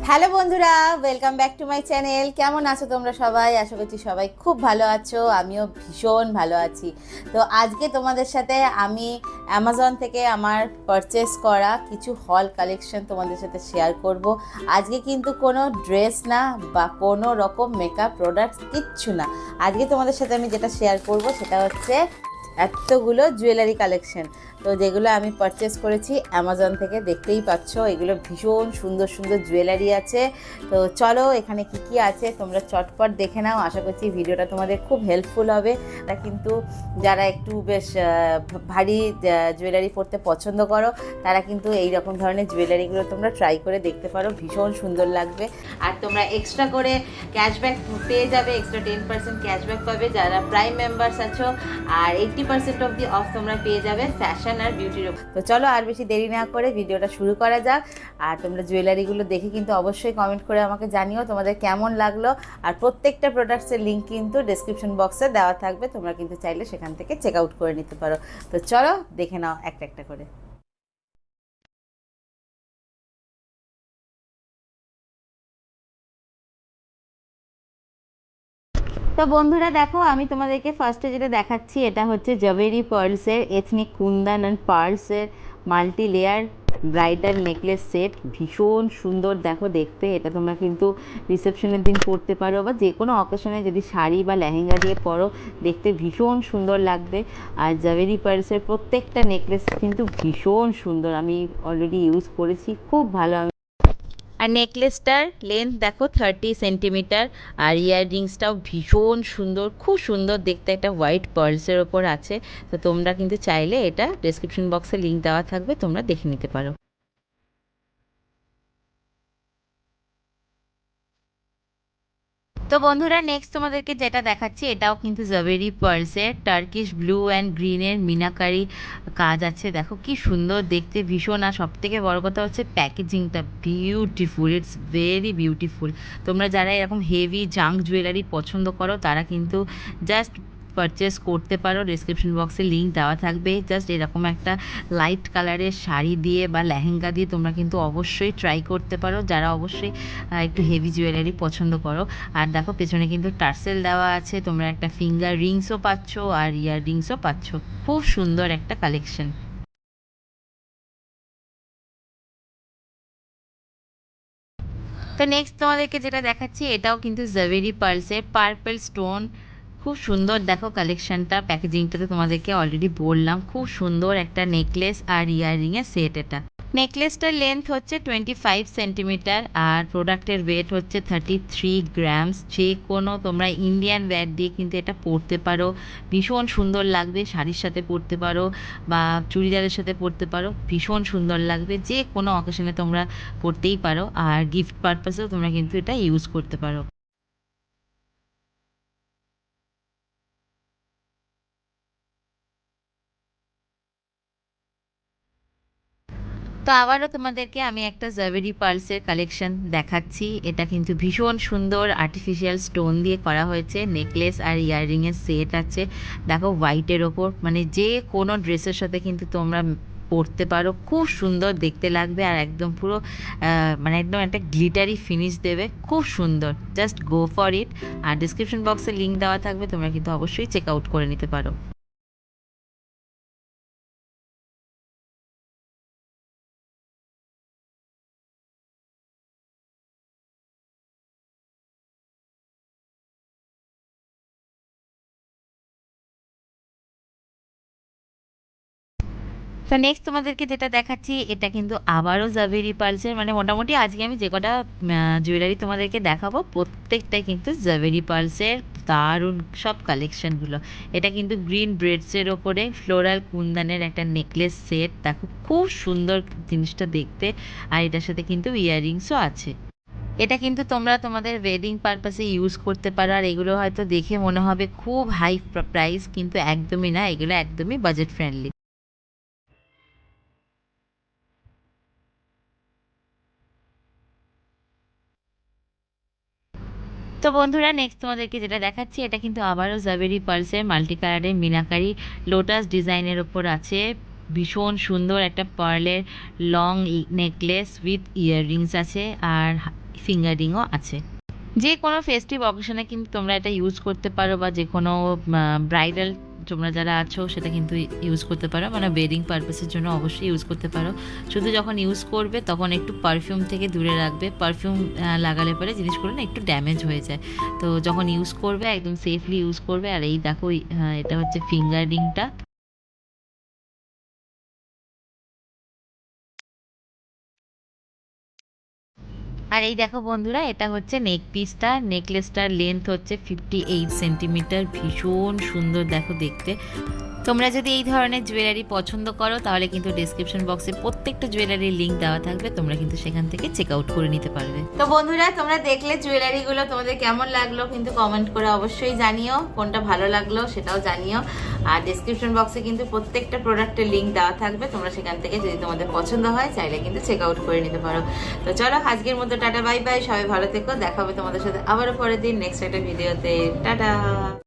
Hello বন্ধুরা, welcome back to my channel. কেমন আছো তোমরা সবাই? আশা করছি সবাই খুব ভালো আছো, আমিও ভীষণ ভালো আছি। তো আজকে তোমাদের সাথে আমি অ্যামাজন থেকে আমার পারচেস করা কিছু হল কালেকশন তোমাদের সাথে শেয়ার করব। আজকে কিন্তু কোনো ড্রেস না বা কোনো রকম মেকআপ প্রোডাক্টস কিচ্ছু না। আজকে তোমাদের সাথে আমি যেটা শেয়ার করব সেটা হচ্ছে এতগুলো জুয়েলারি কালেকশন, তো যেগুলো আমি পারচেস করেছি অ্যামাজন থেকে। দেখতেই পাচ্ছ এগুলো ভীষণ সুন্দর সুন্দর জুয়েলারি আছে। তো চলো এখানে কি কি আছে তোমরা চটপট দেখে নাও। আশা করছি ভিডিওটা তোমাদের খুব হেল্পফুল হবে। তা কিন্তু যারা একটু বেশ ভারী জুয়েলারি পরতে পছন্দ করো তারা কিন্তু এই রকম ধরনের জুয়েলারিগুলো তোমরা ট্রাই করে দেখতে পারো, ভীষণ সুন্দর লাগবে। আর তোমরা এক্সট্রা করে ক্যাশব্যাক পেয়ে যাবে, এক্সট্রা 10% ক্যাশব্যাক পাবে যারা প্রাইম মেম্বার্স আছো। আর 80% অফ দি অফ তোমরা পেয়ে যাবে ফ্যাশন আর বিউটির উপর। তো চলো আর বেশি দেরি না করে ভিডিওটা শুরু করা যাক। আর তোমরা জুয়েলারিগুলো দেখে কিন্তু অবশ্যই কমেন্ট করে আমাকে জানিও তোমাদের কেমন লাগলো। আর প্রত্যেকটা প্রোডাক্টসের লিঙ্ক কিন্তু ডেসক্রিপশন বক্সে দেওয়া থাকবে, তোমরা কিন্তু চাইলে সেখান থেকে চেক আউট করে নিতে পারো। তো চলো দেখে নাও একটা একটা করে। তো বন্ধুরা দেখো, আমি তোমাদেরকে ফার্স্টে যেটা দেখাচ্ছি এটা হচ্ছে জাভেরি পার্লসের এথনিক কুন্দন অ্যান্ড পার্লসের multi layer bridal necklace set. ভীষণ সুন্দর দেখো দেখতে। এটা তোমরা কিন্তু রিসেপশনের দিন পরতে পারো বা যে কোনো অকেশনে যদি শাড়ি বা লেহেঙ্গা দিয়ে পরো, দেখতে ভীষণ সুন্দর লাগবে। আর জাভেরি পার্লসের প্রত্যেকটা নেকলেস কিন্তু ভীষণ সুন্দর, আমি অলরেডি ইউজ করেছি, খুব ভালো। আর নেকলেসটার লেন্থ দেখো 30 সেন্টিমিটার। আর ইয়াররিংসটাও ভীষণ সুন্দর, খুব সুন্দর দেখতে, একটা হোয়াইট পার্লসের ওপর আছে। তো তোমরা কিন্তু চাইলে এটা ডেসক্রিপশন বক্সে লিঙ্ক দেওয়া থাকবে, তোমরা দেখে নিতে পারো। তো বন্ধুরা নেক্সট তোমাদেরকে যেটা দেখাচ্ছি এটাও কিন্তু জাভেরি পার্লসের টার্কিশ ব্লু অ্যান্ড গ্রিনের মিনাকারি কাজ আছে। দেখো কি সুন্দর দেখতে ভীষণ। আর সব থেকে বড় কথা হচ্ছে প্যাকেজিংটা বিউটিফুল, ইটস ভেরি বিউটিফুল। তোমরা যারা এরকম হেভি জাঙ্ক জুয়েলারি পছন্দ করো তারা কিন্তু জাস্ট পারচেস করতে পারো, ডিসক্রিপশন বক্সে লিঙ্ক দেওয়া থাকবে। জাস্ট এরকম একটা লাইট কালারের শাড়ি দিয়ে বা লেহেঙ্গা দিয়ে তোমরা কিন্তু অবশ্যই ট্রাই করতে পারো, যারা অবশ্যই একটু হেভি জুয়েলারি পছন্দ করো। আর দেখো পেছনে কিন্তু টার্সেল দেওয়া আছে, তোমরা একটা ফিঙ্গার রিংসও পাচ্ছ আর ইয়ার রিংসও পাচ্ছ। খুব সুন্দর একটা কালেকশন। তো নেক্সট তোমাদেরকে যেটা দেখাচ্ছি এটাও কিন্তু জাভেরি পার্লসের পার্পল স্টোন। খুব সুন্দর দেখো কালেকশনটা, প্যাকেজিংটাতে তোমাদেরকে অলরেডি বললাম। খুব সুন্দর একটা নেকলেস আর ইয়াররিংয়ের সেট এটা। নেকলেসটার লেন্থ হচ্ছে 25 সেন্টিমিটার আর প্রোডাক্টের ওয়েট হচ্ছে 33 গ্রামস। যে কোনো তোমরা ইন্ডিয়ান ওয়্যার দিয়ে কিন্তু এটা পরতে পারো, ভীষণ সুন্দর লাগবে। শাড়ির সাথে পরতে পারো বা চুড়িদারের সাথে পরতে পারো, ভীষণ সুন্দর লাগবে। যে কোনো অকেশনে তোমরা পরতেই পারো। আর গিফট পারপাসেও তোমরা কিন্তু এটা ইউজ করতে পারো। তো আবারও তোমাদেরকে আমি একটা জাভেরি পার্লসের কালেকশন দেখাচ্ছি। এটা কিন্তু ভীষণ সুন্দর আর্টিফিশিয়াল স্টোন দিয়ে করা হয়েছে। নেকলেস আর ইয়াররিংয়ের সেট আছে। দেখো হোয়াইটের ওপর, মানে যে কোনো ড্রেসের সাথে কিন্তু তোমরা পরতে পারো, খুব সুন্দর দেখতে লাগবে। আর একদম পুরো মানে একদম একটা গ্লিটারি ফিনিশ দেবে, খুব সুন্দর। Just go for it. আর ডিসক্রিপশন বক্সে লিঙ্ক দেওয়া থাকবে, তোমরা কিন্তু অবশ্যই চেক আউট করে নিতে পারো। তো নেক্সট তোমাদেরকে যেটা দেখাচ্ছি এটা কিন্তু আবারও জাভেরি পার্লসের, মানে মোটামুটি আজকে আমি যে কটা জুয়েলারি তোমাদেরকে দেখাবো প্রত্যেকটাই কিন্তু জাভেরি পার্লসের দারুণ সব কালেকশনগুলো। এটা কিন্তু গ্রিন ব্রেডসের ওপরে ফ্লোরাল কুন্দনের একটা নেকলেস সেট। দেখো খুব সুন্দর জিনিসটা দেখতে। আর এটার সাথে কিন্তু ইয়াররিংসও আছে। এটা কিন্তু তোমরা তোমাদের ওয়েডিং পারপাসে ইউজ করতে পারো। আর এগুলো হয়তো দেখে মনে হবে খুব হাই প্রাইস, কিন্তু একদমই না, এগুলো একদমই বাজেট ফ্রেন্ডলি। তো বন্ধুরা নেক্সট তোমাদেরকে যেটা দেখাচ্ছি এটা কিন্তু আবারও জাভেরি পার্লসের মাল্টি কালারের মিনাকারি লোটাস ডিজাইনের ওপর আছে। ভীষণ সুন্দর একটা পার্লের লং নেকলেস উইথ ইয়াররিংস আছে। আর ফিঙ্গার রিংও আছে। যে কোনো ফেস্টিভ অকেশনে কিন্তু তোমরা এটা ইউজ করতে পারো, বা যে কোনো ব্রাইডাল তোমরা যারা আছো সেটা কিন্তু ইউজ করতে পারো, মানে ওয়েডিং পারপাসের জন্য অবশ্যই ইউজ করতে পারো। শুধু যখন ইউজ করবে তখন একটু পারফিউম থেকে দূরে রাখবে। পারফিউম লাগালে পরে জিনিসগুলো না একটু ড্যামেজ হয়ে যায়। তো যখন ইউজ করবে একদম সেফলি ইউজ করবে। আর এই দেখো এটা হচ্ছে ফিঙ্গার রিংটা। আর এই দেখো বন্ধুরা, এটা হচ্ছে নেক পিসটা। নেকলেসটার লেন্থ হচ্ছে 58 সেন্টিমিটার। ভীষণ সুন্দর দেখো দেখতে। তোমরা যদি এই ধরনের জুয়েলারি পছন্দ করো তাহলে কিন্তু ডিসক্রিপশন বক্সে প্রত্যেকটা জুয়েলারির লিঙ্ক দেওয়া থাকবে, তোমরা কিন্তু সেখান থেকে চেক আউট করে নিতে পারবে। তো বন্ধুরা, তোমরা দেখলে জুয়েলারিগুলো, তোমাদের কেমন লাগলো কিন্তু কমেন্ট করে অবশ্যই জানিও, কোনটা ভালো লাগলো সেটাও জানিও। আর ডিসক্রিপশন বক্সে কিন্তু প্রত্যেকটা প্রোডাক্টের লিঙ্ক দেওয়া থাকবে, তোমরা সেখান থেকে যদি তোমাদের পছন্দ হয় চাইলে কিন্তু চেক আউট করে নিতে পারো। তো চলো আজকের মতো টাটা বাই বাই, সবাই ভালো থেকো। দেখা হবে তোমাদের সাথে আবারও পরের দিন নেক্সট একটা ভিডিওতে। টাটা।